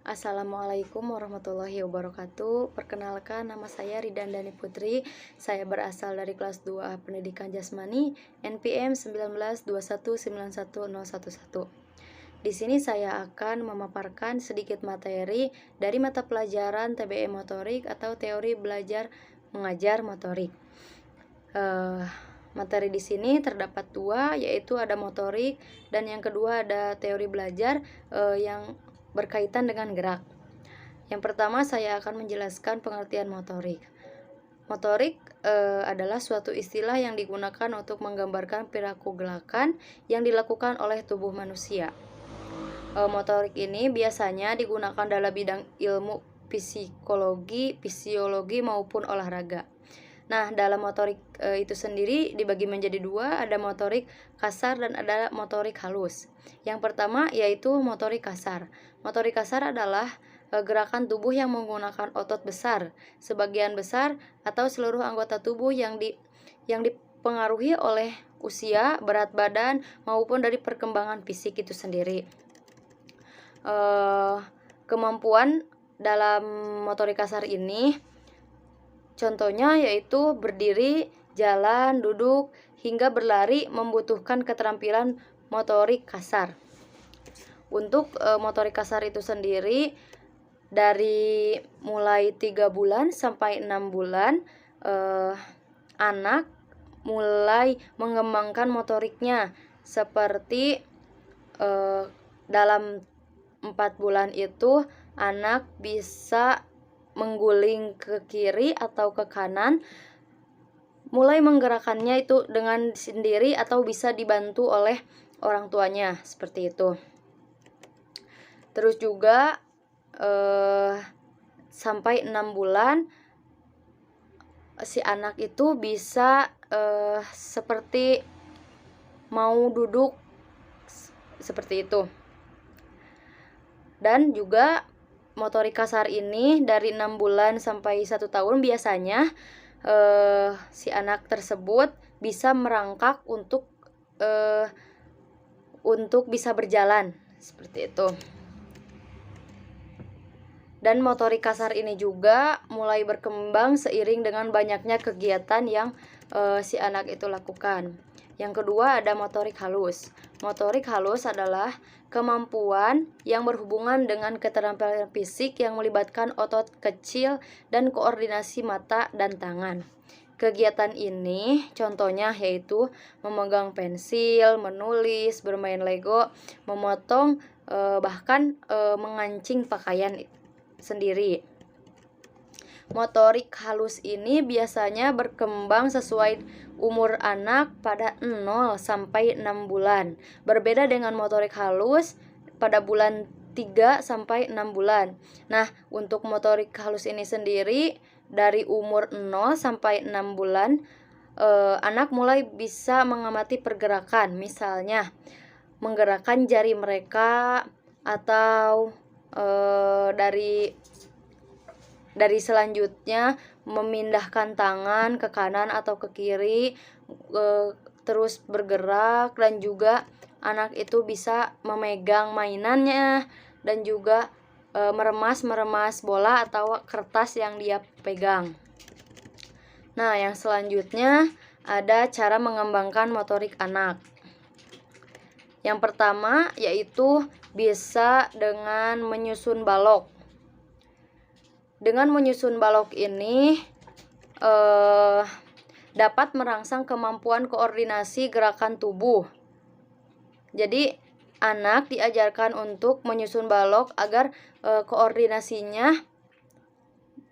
Assalamualaikum warahmatullahi wabarakatuh. Perkenalkan, nama saya Ridandani Putri. Saya berasal dari kelas 2 Pendidikan Jasmani NPM 1921911011. Di sini saya akan memaparkan sedikit materi dari mata pelajaran TBM Motorik atau Teori Belajar Mengajar Motorik. Materi di sini terdapat dua, yaitu ada motorik dan yang kedua ada teori belajar yang berkaitan dengan gerak. Yang pertama saya akan menjelaskan pengertian motorik. Motorik adalah suatu istilah yang digunakan untuk menggambarkan perilaku gerakan yang dilakukan oleh tubuh manusia. Motorik ini biasanya digunakan dalam bidang ilmu psikologi, fisiologi maupun olahraga. Nah, dalam motorik itu sendiri dibagi menjadi dua, ada motorik kasar dan ada motorik halus. Yang pertama yaitu motorik kasar. Motorik kasar adalah gerakan tubuh yang menggunakan otot besar, sebagian besar atau seluruh anggota tubuh yang dipengaruhi oleh usia, berat badan maupun dari perkembangan fisik itu sendiri. Kemampuan dalam motorik kasar ini contohnya yaitu berdiri, jalan, duduk, hingga berlari membutuhkan keterampilan motorik kasar. Untuk motorik kasar itu sendiri dari mulai 3 bulan sampai 6 bulan anak mulai mengembangkan motoriknya, seperti dalam 4 bulan itu anak bisa mengguling ke kiri atau ke kanan, mulai menggerakkannya itu dengan sendiri atau bisa dibantu oleh orang tuanya, seperti itu. Terus juga sampai 6 bulan si anak itu bisa seperti mau duduk seperti itu. Dan juga motorik kasar ini dari 6 bulan sampai 1 tahun biasanya si anak tersebut bisa merangkak untuk bisa berjalan, seperti itu. Dan motorik kasar ini juga mulai berkembang seiring dengan banyaknya kegiatan yang si anak itu lakukan. Yang kedua ada motorik halus. Motorik halus adalah kemampuan yang berhubungan dengan keterampilan fisik yang melibatkan otot kecil dan koordinasi mata dan tangan. Kegiatan ini contohnya yaitu memegang pensil, menulis, bermain Lego, memotong, bahkan mengancing pakaian sendiri. Motorik halus ini biasanya berkembang sesuai umur anak pada 0 sampai 6 bulan. Berbeda dengan motorik halus pada bulan 3 sampai 6 bulan. Nah, untuk motorik halus ini sendiri dari umur 0 sampai 6 bulan anak mulai bisa mengamati pergerakan, misalnya menggerakkan jari mereka atau dari selanjutnya memindahkan tangan ke kanan atau ke kiri, terus bergerak, dan juga anak itu bisa memegang mainannya dan juga meremas bola atau kertas yang dia pegang. Nah, yang selanjutnya ada cara mengembangkan motorik anak. Yang pertama yaitu bisa dengan menyusun balok. Dengan menyusun balok ini dapat merangsang kemampuan koordinasi gerakan tubuh. Jadi anak diajarkan untuk menyusun balok agar koordinasinya,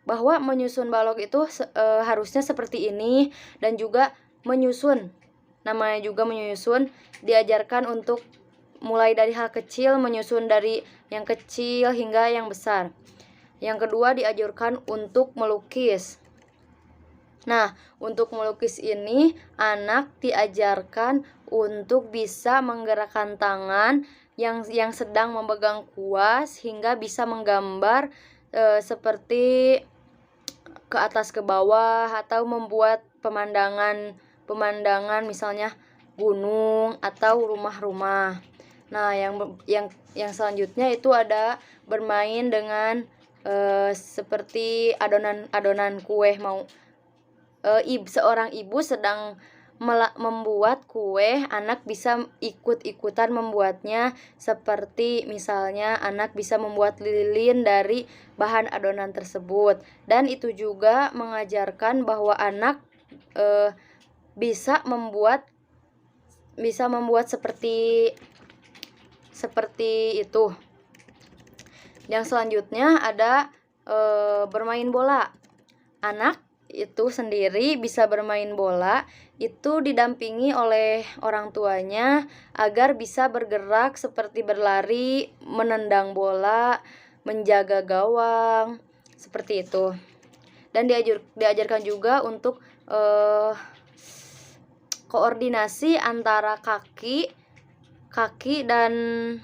bahwa menyusun balok itu harusnya seperti ini, dan juga menyusun, namanya juga menyusun, diajarkan untuk mulai dari hal kecil, menyusun dari yang kecil hingga yang besar. Yang kedua diajarkan untuk melukis. Nah, untuk melukis ini anak diajarkan untuk bisa menggerakkan tangan yang sedang memegang kuas hingga bisa menggambar seperti ke atas ke bawah, atau membuat pemandangan misalnya gunung atau rumah-rumah. Nah, yang selanjutnya itu ada bermain dengan seperti adonan kue. Seorang ibu sedang membuat kue, anak bisa ikut-ikutan membuatnya, seperti misalnya anak bisa membuat lilin dari bahan adonan tersebut. Dan itu juga mengajarkan bahwa anak bisa membuat seperti itu. Yang selanjutnya ada bermain bola. Anak itu sendiri bisa bermain bola itu didampingi oleh orang tuanya agar bisa bergerak seperti berlari, menendang bola, menjaga gawang, seperti itu. Dan diajarkan juga untuk koordinasi antara kaki dan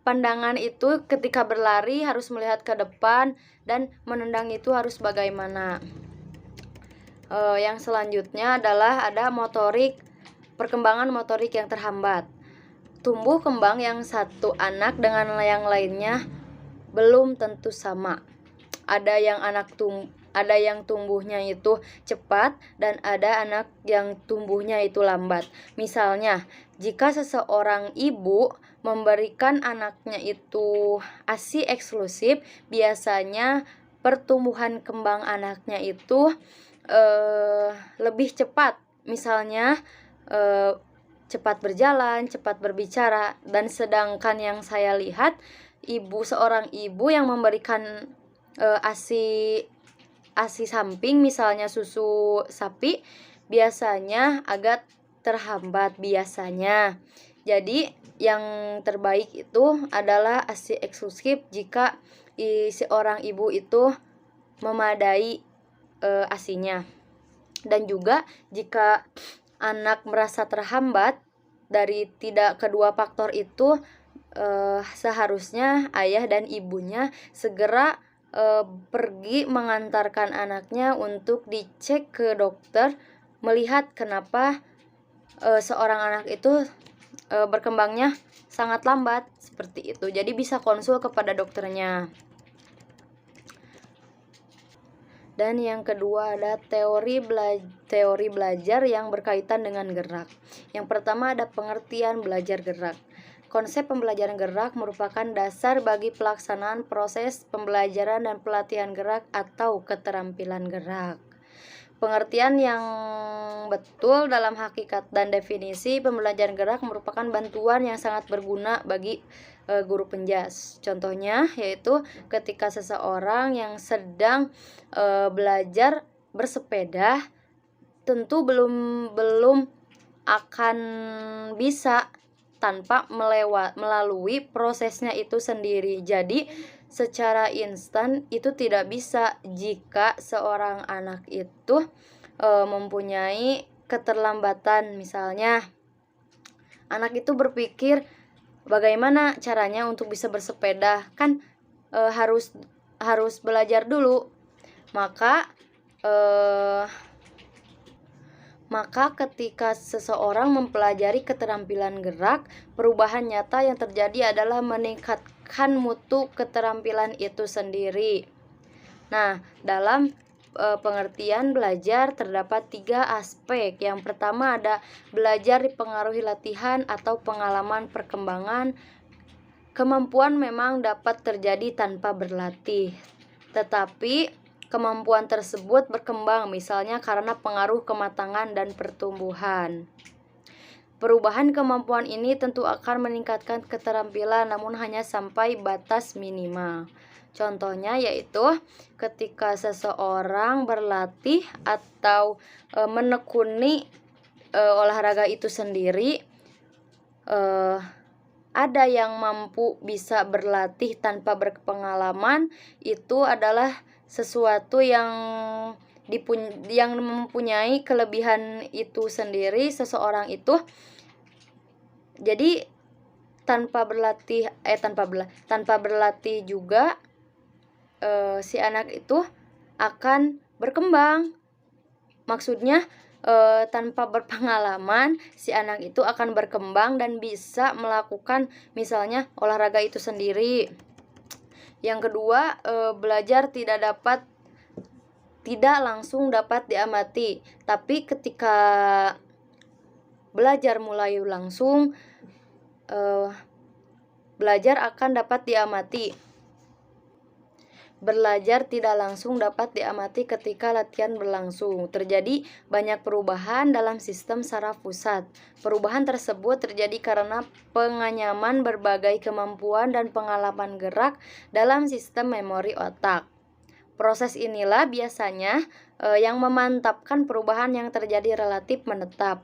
pandangan itu ketika berlari harus melihat ke depan, dan menendang itu harus bagaimana. Yang selanjutnya adalah ada perkembangan motorik yang terhambat. Tumbuh kembang yang satu anak dengan yang lainnya belum tentu sama. Ada yang tumbuhnya itu cepat dan ada anak yang tumbuhnya itu lambat. Misalnya, jika seseorang ibu memberikan anaknya itu ASI eksklusif, biasanya pertumbuhan kembang anaknya itu lebih cepat. Misalnya cepat berjalan, cepat berbicara. Dan sedangkan yang saya lihat, seorang ibu yang memberikan ASI samping, misalnya susu sapi, biasanya agak terhambat biasanya. Jadi yang terbaik itu adalah ASI eksklusif jika seorang ibu itu memadai ASInya. Dan juga jika anak merasa terhambat dari kedua faktor itu, seharusnya ayah dan ibunya segera pergi mengantarkan anaknya untuk dicek ke dokter, melihat kenapa seorang anak itu berkembangnya sangat lambat, seperti itu. Jadi bisa konsul kepada dokternya. Dan yang kedua ada teori belajar yang berkaitan dengan gerak. Yang pertama ada pengertian belajar gerak. Konsep pembelajaran gerak merupakan dasar bagi pelaksanaan proses pembelajaran dan pelatihan gerak atau keterampilan gerak. Pengertian yang betul dalam hakikat dan definisi pembelajaran gerak merupakan bantuan yang sangat berguna bagi guru penjas. Contohnya yaitu ketika seseorang yang sedang belajar bersepeda tentu belum akan bisa tanpa melalui prosesnya itu sendiri. Jadi secara instan itu tidak bisa jika seorang anak itu mempunyai keterlambatan. Misalnya anak itu berpikir bagaimana caranya untuk bisa bersepeda, kan harus belajar dulu. Maka ketika seseorang mempelajari keterampilan gerak, perubahan nyata yang terjadi adalah meningkatkan mutu keterampilan itu sendiri. Nah, dalam pengertian belajar terdapat 3 aspek. Yang pertama ada belajar dipengaruhi latihan atau pengalaman perkembangan. Kemampuan memang dapat terjadi tanpa berlatih, tetapi kemampuan tersebut berkembang misalnya karena pengaruh kematangan dan pertumbuhan. Perubahan kemampuan ini tentu akan meningkatkan keterampilan, namun hanya sampai batas minimal. Contohnya yaitu ketika seseorang berlatih atau menekuni olahraga itu sendiri, ada yang mampu bisa berlatih tanpa berpengalaman, itu adalah sesuatu yang mempunyai kelebihan itu sendiri seseorang itu. Jadi tanpa berlatih juga si anak itu akan berkembang. Maksudnya tanpa berpengalaman si anak itu akan berkembang dan bisa melakukan misalnya olahraga itu sendiri. Yang kedua, belajar tidak langsung dapat diamati, tapi ketika belajar mulai langsung, belajar akan dapat diamati. Belajar tidak langsung dapat diamati ketika latihan berlangsung. Terjadi banyak perubahan dalam sistem saraf pusat. Perubahan tersebut terjadi karena penganyaman berbagai kemampuan dan pengalaman gerak dalam sistem memori otak. Proses inilah biasanya yang memantapkan perubahan yang terjadi relatif menetap.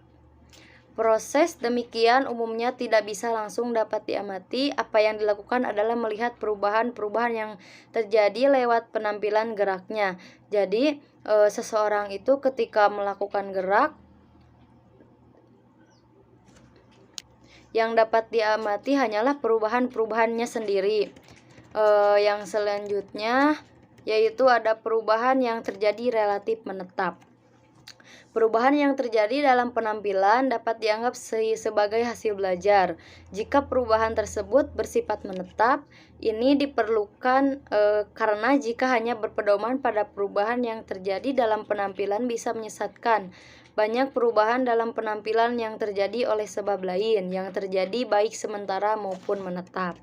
Proses demikian umumnya tidak bisa langsung dapat diamati. Apa yang dilakukan adalah melihat perubahan-perubahan yang terjadi lewat penampilan geraknya. Jadi, seseorang itu ketika melakukan gerak, yang dapat diamati hanyalah perubahan-perubahannya sendiri. Yang selanjutnya yaitu ada perubahan yang terjadi relatif menetap. Perubahan yang terjadi dalam penampilan dapat dianggap sebagai hasil belajar. Jika perubahan tersebut bersifat menetap, ini diperlukan karena jika hanya berpedoman pada perubahan yang terjadi dalam penampilan bisa menyesatkan. Banyak perubahan dalam penampilan yang terjadi oleh sebab lain, yang terjadi baik sementara maupun menetap.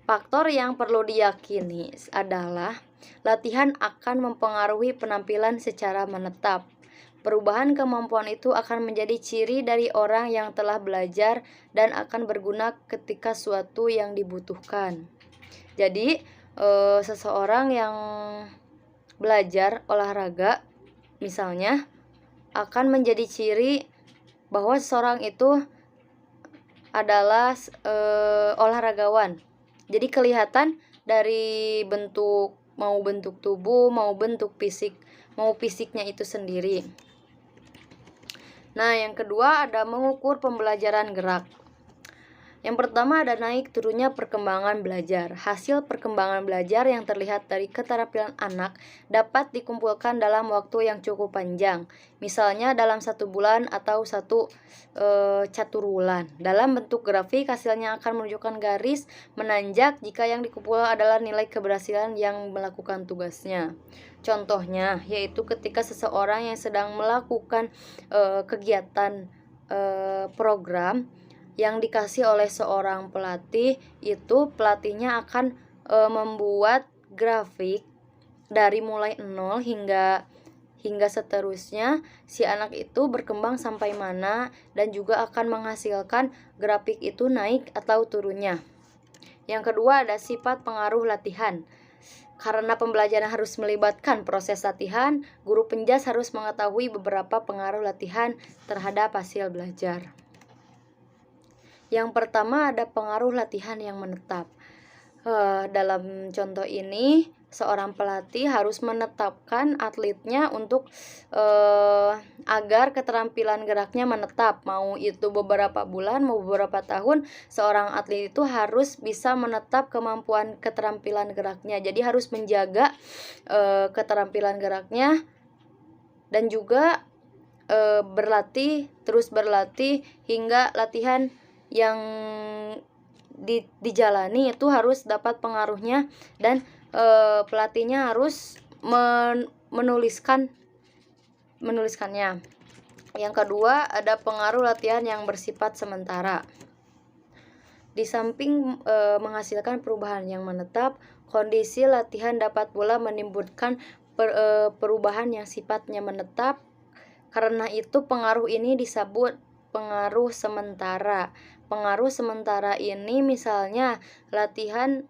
Faktor yang perlu diyakini adalah latihan akan mempengaruhi penampilan secara menetap. Perubahan kemampuan itu akan menjadi ciri dari orang yang telah belajar dan akan berguna ketika suatu yang dibutuhkan. Jadi, seseorang yang belajar olahraga misalnya akan menjadi ciri bahwa seseorang itu adalah olahragawan. Jadi kelihatan dari bentuk tubuh, mau fisiknya itu sendiri. Nah, yang kedua ada mengukur pembelajaran gerak. Yang pertama ada naik turunnya perkembangan belajar. Hasil perkembangan belajar yang terlihat dari keterampilan anak dapat dikumpulkan dalam waktu yang cukup panjang. Misalnya dalam 1 bulan atau 1 caturwulan. Dalam bentuk grafik hasilnya akan menunjukkan garis menanjak jika yang dikumpulkan adalah nilai keberhasilan yang melakukan tugasnya. Contohnya yaitu ketika seseorang yang sedang melakukan kegiatan program yang dikasih oleh seorang pelatih, itu pelatihnya akan membuat grafik dari mulai 0 hingga seterusnya si anak itu berkembang sampai mana dan juga akan menghasilkan grafik itu naik atau turunnya. Yang kedua ada sifat pengaruh latihan. Karena pembelajaran harus melibatkan proses latihan, guru penjas harus mengetahui beberapa pengaruh latihan terhadap hasil belajar. Yang pertama ada pengaruh latihan yang menetap. Dalam contoh ini, seorang pelatih harus menetapkan atletnya untuk agar keterampilan geraknya menetap. Mau itu beberapa bulan, mau beberapa tahun, seorang atlet itu harus bisa menetap kemampuan keterampilan geraknya. Jadi harus menjaga keterampilan geraknya dan juga terus berlatih hingga latihan yang dijalani itu harus dapat pengaruhnya dan pelatihnya harus menuliskannya. Yang kedua ada pengaruh latihan yang bersifat sementara. Di samping menghasilkan perubahan yang menetap, kondisi latihan dapat pula menimbulkan perubahan yang sifatnya menetap. Karena itu pengaruh ini disebut pengaruh sementara. Pengaruh sementara ini misalnya latihan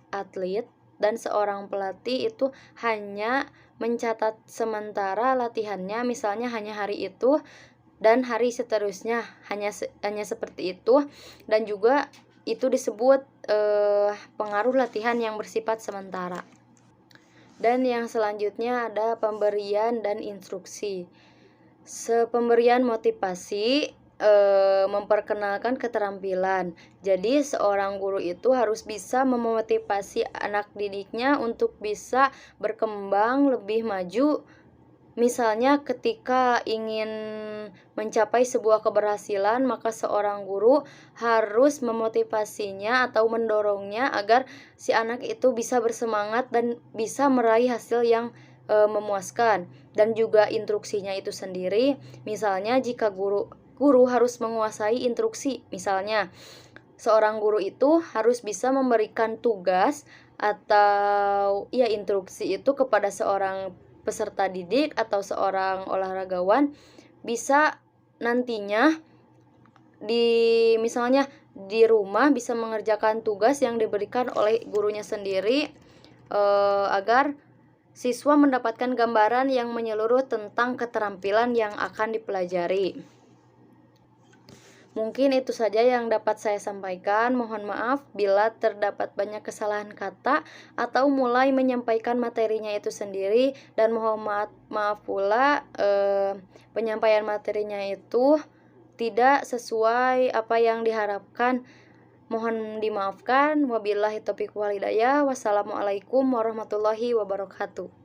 atlet dan seorang pelatih itu hanya mencatat sementara latihannya, misalnya hanya hari itu dan hari seterusnya, hanya seperti itu, dan juga itu disebut pengaruh latihan yang bersifat sementara. Dan yang selanjutnya ada pemberian dan instruksi. Pemberian motivasi memperkenalkan keterampilan. Jadi seorang guru itu harus bisa memotivasi anak didiknya untuk bisa berkembang lebih maju Misalnya ketika ingin mencapai sebuah keberhasilan, maka seorang guru harus memotivasinya atau mendorongnya agar si anak itu bisa bersemangat dan bisa meraih hasil yang memuaskan. Dan juga instruksinya itu sendiri, misalnya jika guru harus menguasai instruksi, misalnya seorang guru itu harus bisa memberikan tugas atau ya instruksi itu kepada seorang peserta didik atau seorang olahragawan, bisa nantinya misalnya di rumah bisa mengerjakan tugas yang diberikan oleh gurunya sendiri, agar siswa mendapatkan gambaran yang menyeluruh tentang keterampilan yang akan dipelajari. Mungkin itu saja yang dapat saya sampaikan. Mohon maaf bila terdapat banyak kesalahan kata atau mulai menyampaikan materinya itu sendiri, dan mohon maaf pula penyampaian materinya itu tidak sesuai apa yang diharapkan. Mohon dimaafkan. Wabillahi taufiq wal hidayah. Wassalamualaikum warahmatullahi wabarakatuh.